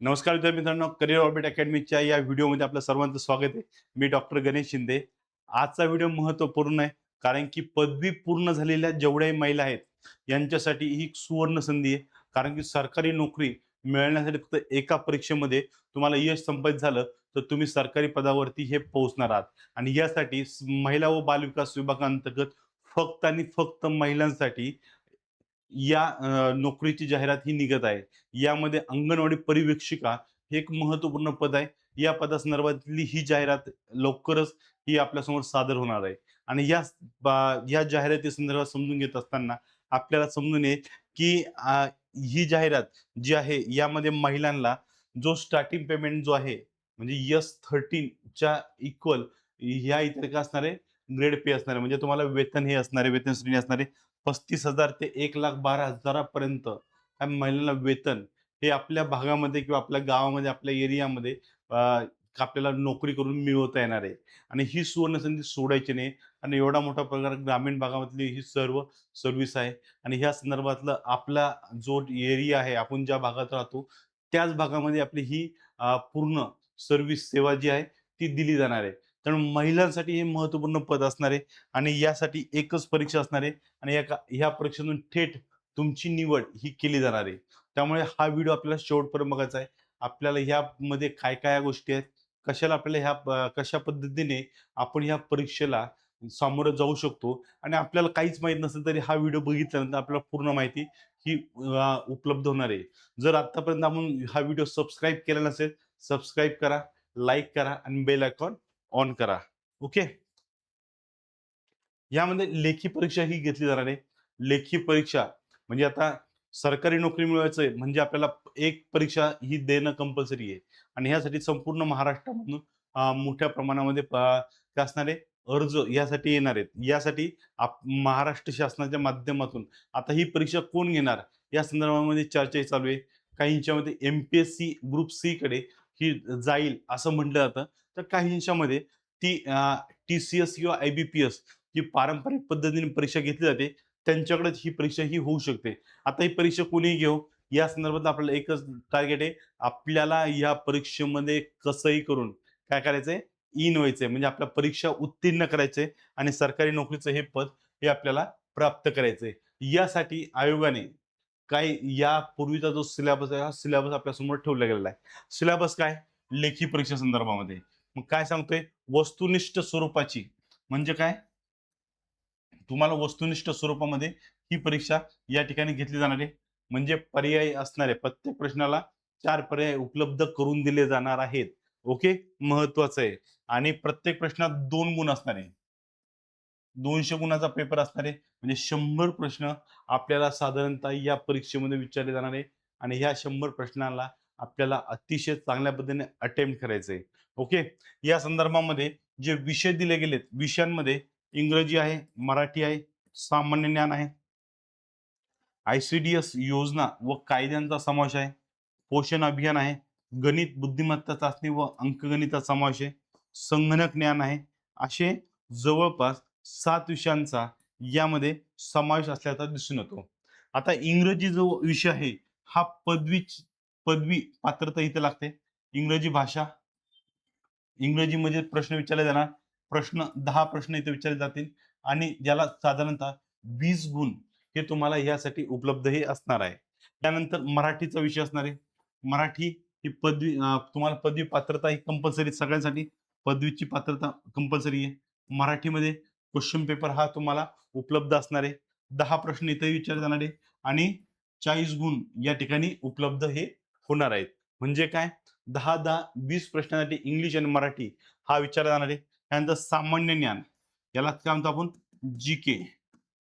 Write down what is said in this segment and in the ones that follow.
नमस्कार विद्यार्थी मित्रांनो, करिअर ऑर्बिट अकॅडमीच्या या व्हिडिओमध्ये आपलं सर्वांचं स्वागत आहे. मी डॉक्टर गणेश शिंदे. आजचा व्हिडिओ महत्त्वपूर्ण आहे, कारण की पदवी पूर्ण झालेल्या जेवढ्याही महिला आहेत, यांच्यासाठी ही एक सुवर्ण संधी आहे. कारण की सरकारी नोकरी मिळवण्यासाठी फक्त एका परीक्षेमध्ये तुम्हाला यश संपादित झालं, तर तुम्ही सरकारी पदावरती हे पोहोचणार आहात. आणि यासाठी महिला व बालविकास विभागाअंतर्गत फक्त आणि फक्त महिलांसाठी या नोकरीची जाहिरात ही निघत आहे. यामध्ये अंगणवाडी परिवीक्षिका हे एक महत्त्वपूर्ण पद आहे. या पदासंदर्भातली ही जाहिरात लवकरच ही आपल्यासमोर सादर होणार आहे. आणि या जाहिरातीसंदर्भात समजून घेत असताना आपल्याला समजून येईल, की ही जाहिरात जी आहे यामध्ये महिलांना जो स्टार्टिंग पेमेंट जो आहे, म्हणजे S13 च्या इक्वल ह्या इथे काय असणार आहे, ग्रेड पे असणार आहे. म्हणजे तुम्हाला वेतन हे असणार आहे, वेतन श्रेणी असणार आहे 35,000 ते 1,12,000 पर्यंत ह्या महिलांना वेतन हे आपल्या भागामध्ये किंवा आपल्या गावामध्ये, आपल्या एरियामध्ये आपल्याला नोकरी करून मिळवता येणार आहे. आणि ही सुवर्णसंधी सोडायची नाही. आणि एवढा मोठा पगार ग्रामीण भागामधली ही सर्व सर्व्हिस आहे. आणि ह्या संदर्भातलं आपला जो एरिया आहे, आपण ज्या भागात राहतो, त्याच भागामध्ये आपली ही पूर्ण सर्व्हिस सेवा जी आहे, ती दिली जाणार आहे. तर महिलांसाठी हे महत्त्वपूर्ण पद असणार आहे. आणि यासाठी एकच परीक्षा असणार आहे. आणि ह्या परीक्षेतून थेट तुमची निवड ही केली जाणार आहे. त्यामुळे हा व्हिडिओ आपल्याला शेवटपर्यंत बघायचा आहे. आपल्याला ह्यामध्ये काय-काय गोष्टी आहेत, कशाला आपल्याला कशा पद्धतीने आपण ह्या परीक्षेला सामोरं जाऊ शकतो. आणि आपल्याला काहीच माहीत नसेल तरी हा व्हिडिओ बघितल्यानंतर आपल्याला पूर्ण माहिती ही उपलब्ध होणार आहे. जर आत्तापर्यंत आपण हा व्हिडिओ सबस्क्राईब केला नसेल, सबस्क्राईब करा, लाईक करा आणि बेल आयकॉन ऑन करा. ओके. यामध्ये लेखी परीक्षा ही घेतली जाणार आहे. लेखी परीक्षा म्हणजे आता सरकारी नोकरी मिळवायचं आहे म्हणजे आपल्याला एक परीक्षा ही देणं कंपल्सरी आहे. आणि ह्यासाठी संपूर्ण महाराष्ट्रामधून मोठ्या प्रमाणामध्ये काय असणार आहे, अर्ज यासाठी येणार आहेत. यासाठी महाराष्ट्र शासनाच्या माध्यमातून आता ही परीक्षा कोण घेणार या संदर्भामध्ये चर्चा चालू आहे. काहींच्यामध्ये एम-पी-एस-सी ग्रुप सी कडे ही जाईल असं म्हटलं जातं. तर काहींच्यामध्ये ती टी-सी-एस किंवा आय-बी-पी-एस जी पारंपरिक पद्धतीने परीक्षा घेतली जाते, त्यांच्याकडेच ही परीक्षा ही होऊ शकते. आता ही परीक्षा कोणीही घेऊ, या संदर्भात आपल्याला एकच टार्गेट आहे. आपल्याला या परीक्षेमध्ये कसंही करून काय करायचंय, इन व्हायचंय. म्हणजे आपल्या परीक्षा उत्तीर्ण करायचंय आणि सरकारी नोकरीचं हे पद हे आपल्याला प्राप्त करायचंय. यासाठी आयोगाने काय यापूर्वीचा जो सिलेबस आहे, हा सिलेबस आपल्यासमोर ठेवला गेलेला आहे. सिलेबस काय? लेखी परीक्षा संदर्भामध्ये. मग काय सांगतोय? वस्तुनिष्ठ स्वरूपाची म्हणजे काय? तुम्हाला वस्तुनिष्ठ स्वरूपामध्ये ही परीक्षा या ठिकाणी घेतली जाणार आहे. म्हणजे पर्याय असणार आहे. प्रत्येक प्रश्नाला 4 पर्याय उपलब्ध करून दिले जाणार आहेत. ओके. महत्वाचं आहे. आणि प्रत्येक प्रश्नात 2 गुण असणार आहे. 200 गुणाचा पेपर असणार आहे. म्हणजे 100 प्रश्न आपल्याला साधारणतः या परीक्षेमध्ये विचारले जाणार आहे. आणि ह्या 100 प्रश्नाला आपल्याला अतिशय चांगल्या पद्धतीने अटेम्प्ट करायचं आहे. ओके. या संदर्भामध्ये जे विषय दिले गेलेत, विषयांमध्ये इंग्रजी आहे, मराठी आहे, सामान्य ज्ञान आहे, आय-सी-डी-एस योजना व कायद्यांचा समावेश आहे, पोषण अभियान आहे, गणित, बुद्धिमत्ता चाचणी व अंकगणिताचा समावेश आहे, संगणक ज्ञान आहे. असे जवळपास 7 विषयांचा यामध्ये समावेश असल्याचा दिसून येतो. आता इंग्रजी जो विषय आहे, हा पदवी पात्रता इथे लागते. इंग्रजी भाषा, इंग्रजीमध्ये प्रश्न विचारले जाणार. 10 प्रश्न इथे विचारले जातील. आणि ज्याला साधारणतः 20 गुण हे तुम्हाला यासाठी उपलब्ध हे असणार आहे. त्यानंतर मराठीचा विषय असणार आहे. मराठी ही तुम्हाला पदवी पात्रता ही कंपल्सरी सगळ्यांसाठी पदवीची पात्रता कंपल्सरी आहे. मराठीमध्ये क्वेश्चन पेपर हा तुम्हाला उपलब्ध असणार आहे. 10 प्रश्न इथे विचारले जाणार आहे आणि 40 गुण या ठिकाणी उपलब्ध हे होणार आहेत. म्हणजे काय? 10-10, 20 प्रश्नांसाठी इंग्लिश आणि मराठी हा विचारला जाणार आहे. त्यानंतर सामान्य ज्ञान, याला काय म्हणतो आपण, जी-के,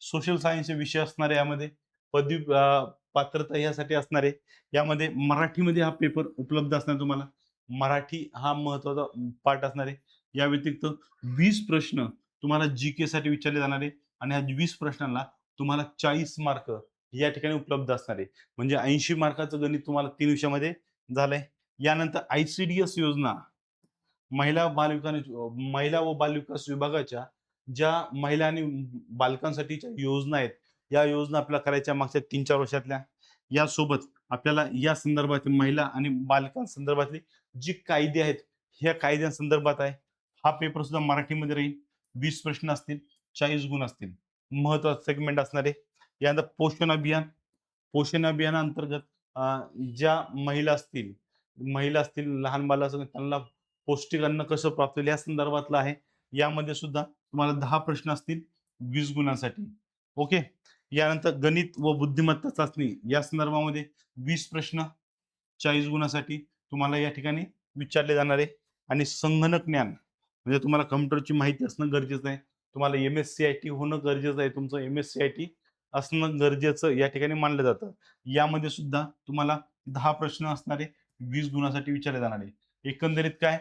सोशल सायन्सचे विषय असणार आहे यामध्ये. पदवी पात्रता यासाठी असणार आहे. यामध्ये मराठीमध्ये हा पेपर उपलब्ध असणार तुम्हाला. मराठी हा महत्त्वाचा पार्ट असणार आहे. या व्यतिरिक्त 20 प्रश्न तुम्हाला जी-के साठी विचारले जाणार आहे. आणि ह्या 20 प्रश्नांना तुम्हाला 40 मार्क या ठिकाणी उपलब्ध असणार आहे. म्हणजे 80 मार्काचं गणित तुम्हाला 3 विषयामध्ये झालंय. यानंतर आय-सी-डी-एस योजना, महिला व बालविकास विभागाच्या ज्या महिला आणि बालकांसाठीच्या योजना आहेत, या योजना आपल्याला करायच्या मागच्या 3-4 वर्षातल्या. यासोबत आपल्याला या संदर्भातील महिला आणि बालकांसंदर्भातले जे कायदे आहेत ह्या कायद्यांसंदर्भात आहे. हा पेपर सुद्धा मराठीमध्ये राहील. 20 प्रश्न असतील, 40 गुण असतील. महत्वाचं सेगमेंट असणार आहे. यानंतर पोषण अभियान. पोषण अभियानाअंतर्गत ज्या महिला असतील, लहान बाळ असेल त्यांना पौष्टिक अन्न कसं प्राप्त होईल या संदर्भातलं आहे. यामध्ये सुद्धा तुम्हाला 10 प्रश्न असतील 20 गुणांसाठी. ओके. यानंतर गणित व बुद्धिमत्ता चाचणी या संदर्भामध्ये 20 प्रश्न 40 गुणासाठी तुम्हाला या ठिकाणी विचारले जाणार आहे. आणि संगणक ज्ञान म्हणजे तुम्हाला कम्प्युटरची माहिती असणं गरजेचं आहे. तुम्हाला एम-एस-सी-आय-टी होणं गरजेचं आहे. तुमचं एम-एस-सी-आय-टी असणं गरजेचं या ठिकाणी मानलं जातं. यामध्ये सुद्धा तुम्हाला 10 प्रश्न असणारे 20 गुणासाठी विचारले जाणार आहे. एकंदरीत काय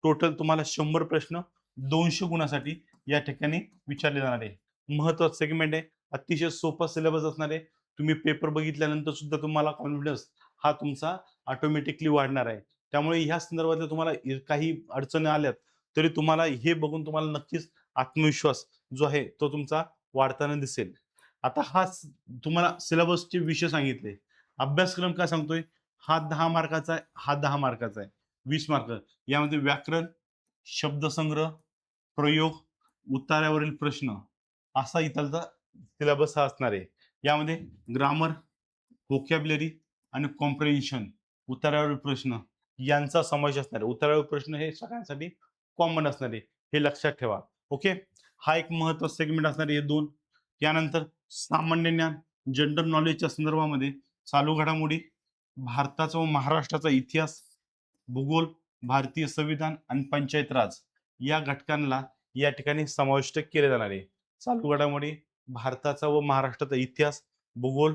टोटल तुम्हाला 100 प्रश्न 200 गुणासाठी या ठिकाणी विचारले जाणार आहे. महत्वाचं सेगमेंट आहे. अतिशय सोपा सिलेबस असणार आहे. तुम्ही पेपर बघितल्यानंतर सुद्धा तुम्हाला कॉन्फिडन्स हा तुमचा ऑटोमॅटिकली वाढणार आहे. त्यामुळे ह्या संदर्भातल्या तुम्हाला काही अडचणी आल्यात तरी तुम्हाला हे बघून तुम्हाला नक्कीच आत्मविश्वास जो आहे तो तुमचा वाढताना दिसेल. आता तुम्हाला सिलेबसचे विषय सांगितले. अभ्यासक्रम काय सांगतोय? हा 10 मार्काचा आहे, हा 10 मार्काचा आहे. 20 मार्क. यामध्ये व्याकरण, शब्दसंग्रह, प्रयोग, उतार्यावरील प्रश्न असा इथलचा सिलेबस हा असणार आहे. यामध्ये ग्रामर, व्होकॅब्युलरी आणि कॉम्प्रिहेन्शन उतार्यावरील प्रश्न यांचा समावेश असणार आहे. उतार्यावरील प्रश्न हे सगळ्यांसाठी कॉमन असणार आहे. हे लक्षात ठेवा. ओके. हा एक महत्त्वाचा सेगमेंट असणार आहे हे 2. यानंतर सामान्य ज्ञान, जनरल नॉलेजच्या संदर्भामध्ये चालू घडामोडी, भारताचा व महाराष्ट्राचा इतिहास, भूगोल, भारतीय संविधान आणि पंचायत राज या घटकांना या ठिकाणी समाविष्ट केले जाणार आहे. चालू घडामोडी, भारताचा व महाराष्ट्राचा इतिहास, भूगोल,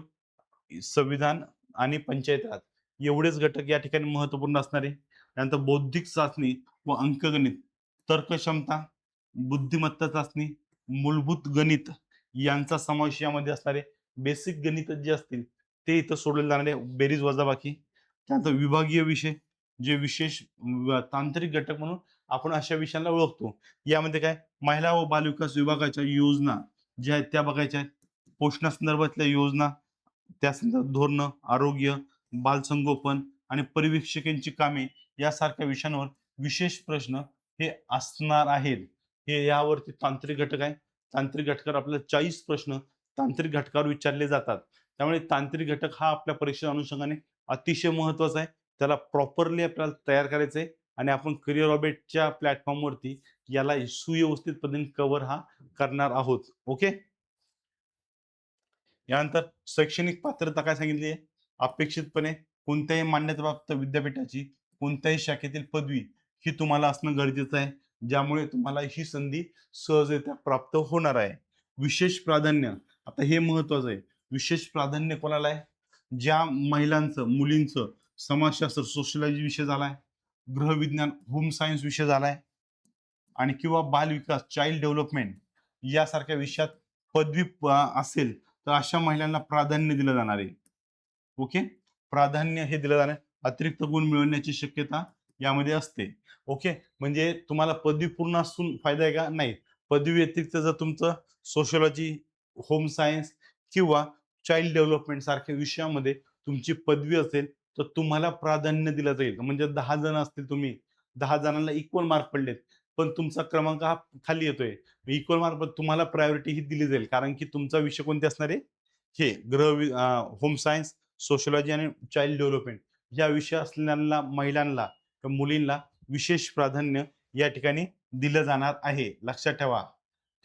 संविधान आणि पंचायत राज एवढेच घटक या ठिकाणी महत्त्वपूर्ण असणार आहे. त्यानंतर बौद्धिक चाचणी व अंकगणित, तर्कक्षमता, बुद्धिमत्ता चाचणी, मूलभूत गणित यांचा समावेश यामध्ये असणार आहे. बेसिक गणित जे असतील ते इथं सोडले जाणार आहे. बेरीज वजाबाकी. त्यानंतर विभागीय विषय जे विशेष तांत्रिक घटक म्हणून आपण अशा विषयांना ओळखतो. यामध्ये काय महिला व बालविकास विभागाच्या योजना ज्या आहेत त्या बघायच्या आहेत. पोषणासंदर्भातल्या योजना, त्या संदर्भात धोरणं, आरोग्य, बालसंगोपन आणि परिवीक्षकांची कामे यासारख्या विषयांवर विशेष प्रश्न हे असणार आहेत. हे यावरती तांत्रिक घटक आहे. तांत्रिक घटकावर आपल्याला 40 प्रश्न तांत्रिक घटकावर विचारले जातात. त्यामुळे तांत्रिक घटक हा आपल्या परीक्षेच्या अनुषंगाने अतिशय महत्वाचा आहे. त्याला प्रॉपरली आपल्याला तयार करायचं आहे आणि आपण करिअर ऑर्बिटच्या प्लॅटफॉर्मवरती याला सुव्यवस्थित पद्धतीने कव्हर हा करणार आहोत. ओके. यानंतर शैक्षणिक पात्रता काय सांगितली आहे? अपेक्षितपणे कोणत्याही मान्यताप्राप्त विद्यापीठाची कोणत्याही शाखेतील पदवी ही तुम्हाला असणं गरजेचं आहे. ज्यामुळे तुम्हाला ही संधी सहजरित्या प्राप्त होणार आहे. विशेष प्राधान्य, आता हे महत्वाचं आहे. विशेष प्राधान्य कोणाला आहे? ज्या महिलांचं, मुलींचं समाजशास्त्र, सोशियोलॉजी विषय झालाय, गृहविज्ञान, होम सायन्स विषय झालाय आणि किंवा बालविकास, चाइल्ड डेव्हलपमेंट यासारख्या विषयात पदवी असेल तर अशा महिलांना प्राधान्य दिलं जाणार आहे. ओके. प्राधान्य हे दिलं जाणार. अतिरिक्त गुण मिळवण्याची शक्यता यामध्ये असते. ओके. म्हणजे तुम्हाला पदवी पूर्ण असून फायदा आहे का? नाही. पदवी व्यतिरिक्त जर तुमचं सोशियोलॉजी, होम सायन्स किंवा चाइल्ड डेव्हलपमेंट सारख्या विषयामध्ये तुमची पदवी असेल तर तुम्हाला प्राधान्य दिलं जाईल. म्हणजे 10 जण असतील, तुम्ही 10 जणांना इक्वल मार्क पडलेत पण तुमचा क्रमांक हा खाली येतोय. इक्वल मार्क तुम्हाला प्रायोरिटी ही दिली जाईल कारण की तुमचा विषय कोणते असणार आहे? हे होम सायन्स, सोशियोलॉजी आणि चाइल्ड डेव्हलपमेंट या विषय असलेल्या महिलांना किंवा मुलींना विशेष प्राधान्य या ठिकाणी दिलं जाणार आहे. लक्षात ठेवा.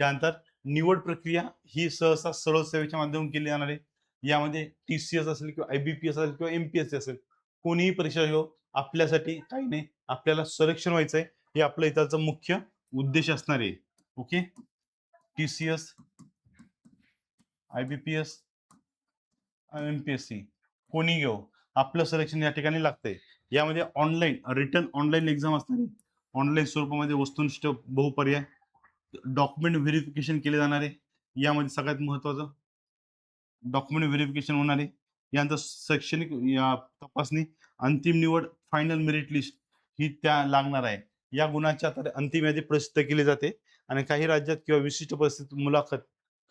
त्यानंतर निवड प्रक्रिया ही सहसा सरळ सेवेच्या माध्यमातून केली जाणार आहे. यामध्ये टी-सी-एस असेल किंवा आय-बी-पी-एस असेल किंवा एम-पी-एस-सी असेल, कोणीही परीक्षा घेऊ, आपल्यासाठी काही नाही, आपल्याला संरक्षण व्हायचंय हे आपलं इथालचा मुख्य उद्देश असणार आहे. ओके. टी-सी-एस, आय-बी-पी-एस, एम-पी-एस-सी कोणी घेऊ, आपलं सिलेक्शन या ठिकाणी लागतंय. यामध्ये रिटर्न ऑनलाईन एक्झाम असणार आहे. ऑनलाईन स्वरूपामध्ये वस्तुनिष्ठ बहुपर्याय डॉक्युमेंट व्हेरिफिकेशन केले जाणार आहे. यामध्ये सगळ्यात महत्वाचं डॉक्युमेंट व्हेरिफिकेशन होणार आहे. यानंतर शैक्षणिक तपासणी, अंतिम निवड, फायनल मेरिट लिस्ट ही त्या लागणार आहे. या गुणाच्या आधारे अंतिम यादी प्रसिद्ध केली जाते आणि काही राज्यात किंवा विशिष्ट परिस्थितीत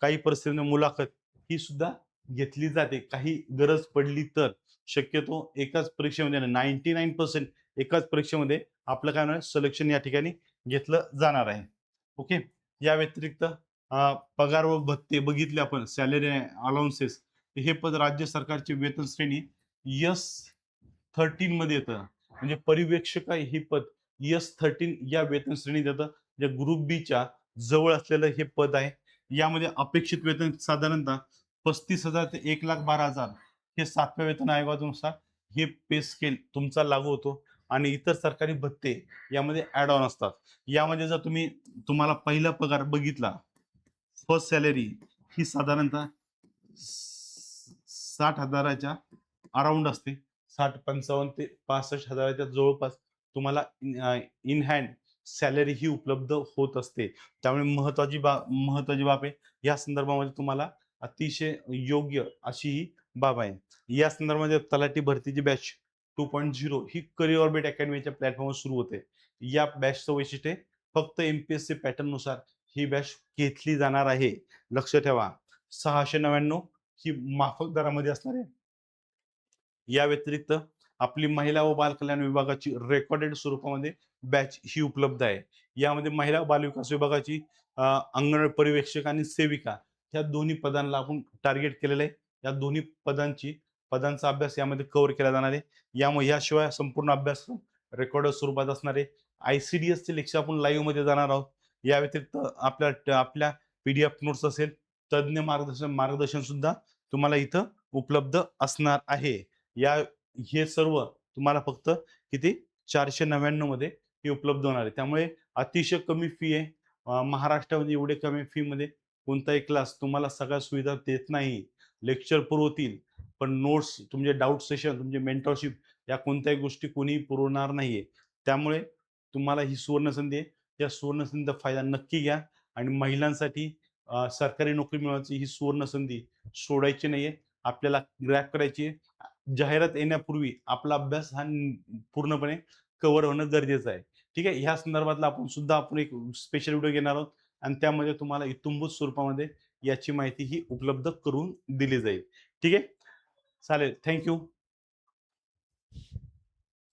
काही परिस्थितीमध्ये मुलाखत ही सुद्धा घेतली जाते. काही गरज पडली तर शक्यतो एकाच परीक्षेमध्ये 99% एकाच परीक्षेमध्ये आपलं काय होणार सिलेक्शन या ठिकाणी घेतलं जाणार आहे. ओके. या व्यतिरिक्त पगार व भत्ते बघितले आपण सॅलरी अलाउन्सेस हे पद राज्य सरकारची वेतन श्रेणी S13 मध्ये येतं. म्हणजे परिवेक्षक आहे हे पद S13 या वेतन श्रेणीत येतं. जे ग्रुप बीच्या जवळ असलेलं हे पद आहे. यामध्ये अपेक्षित वेतन साधारणतः 35,000 ते 1,12,000 हे 7व्या वेतन आयोगानुसार हे पे स्केल तुमचा लागू होतो. आणि इतर सरकारी भत्ते यामध्ये ऍड ऑन असतात. यामध्ये जर तुम्हाला पहिला पगार बघितला, फर्स्ट सॅलरी ही साधारणतः 60,000च्या अराउंड असते. 60-55 ते 65,000च्या जवळपास तुम्हाला इन हँड सॅलरी ही उपलब्ध होत असते. त्यामुळे महत्वाची बाब आहे. या संदर्भामध्ये तुम्हाला अतिशय योग्य अशी ही बाब आहे. या संदर्भामध्ये तलाठी भरतीची बॅच 2.0 ही करिअर ऑर्बिट अकॅडमीच्या प्लॅटफॉर्मवर सुरू होते. या बॅचचं वैशिष्ट्य फक्त एमपीएससी पॅटर्न नुसार ही बॅच घेतली जाणार आहे. लक्ष ठेवा. 699 ही माफक दरामध्ये असणार आहे. या व्यतिरिक्त आपली महिला व बालकल्याण विभागाची रेकॉर्डेड स्वरूपामध्ये बॅच ही उपलब्ध आहे. यामध्ये महिला व बालविकास विभागाची अंगणवाडी परिवेक्षक आणि सेविका या दोन्ही पदांना आपण टार्गेट केलेलं आहे. या दोन्ही पदांचा अभ्यास यामध्ये कव्हर केला जाणार आहे. याशिवाय संपूर्ण अभ्यासक्रम रेकॉर्ड स्वरूपात असणार आहे. ICDS चे लेक्चर आपण लाईव्ह मध्ये जाणार आहोत. या व्यतिरिक्त आपल्या PDF नोट्स असेल, तज्ञ मार्गदर्शन सुद्धा तुम्हाला इथं उपलब्ध असणार आहे. हे सर्व तुम्हाला फक्त किती 499 मध्ये हे उपलब्ध होणार आहे. त्यामुळे अतिशय कमी फी आहे. महाराष्ट्रामध्ये एवढे कमी फी मध्ये कोणताही क्लास तुम्हाला सगळ्या सुविधा देत नाही. लेक्चर पुरवतील, पण नोट्स, तुमचे डाऊट सेशन, तुमचे मेंटरशिप या कोणत्याही गोष्टी कोणीही पुरवणार नाहीये. त्यामुळे तुम्हाला ही सुवर्ण संधी आहे. या सुवर्ण संधीचा फायदा नक्की घ्या. आणि महिलांसाठी सरकारी नोकरी मिळवायची ही सुवर्ण संधी सोडायची नाहीये. आपल्याला ग्रॅब करायची आहे. जाहिरात येण्यापूर्वी आपला अभ्यास हा पूर्णपणे कव्हर होणं गरजेचं आहे. ठीक आहे. ह्या संदर्भातला आपण एक स्पेशल व्हिडिओ घेणार आहोत आणि त्यामध्ये तुम्हाला इत्थंभूत स्वरूपामध्ये याची माहिती ही उपलब्ध करून दिली जाईल. ठीक आहे. चालेल. Thank you.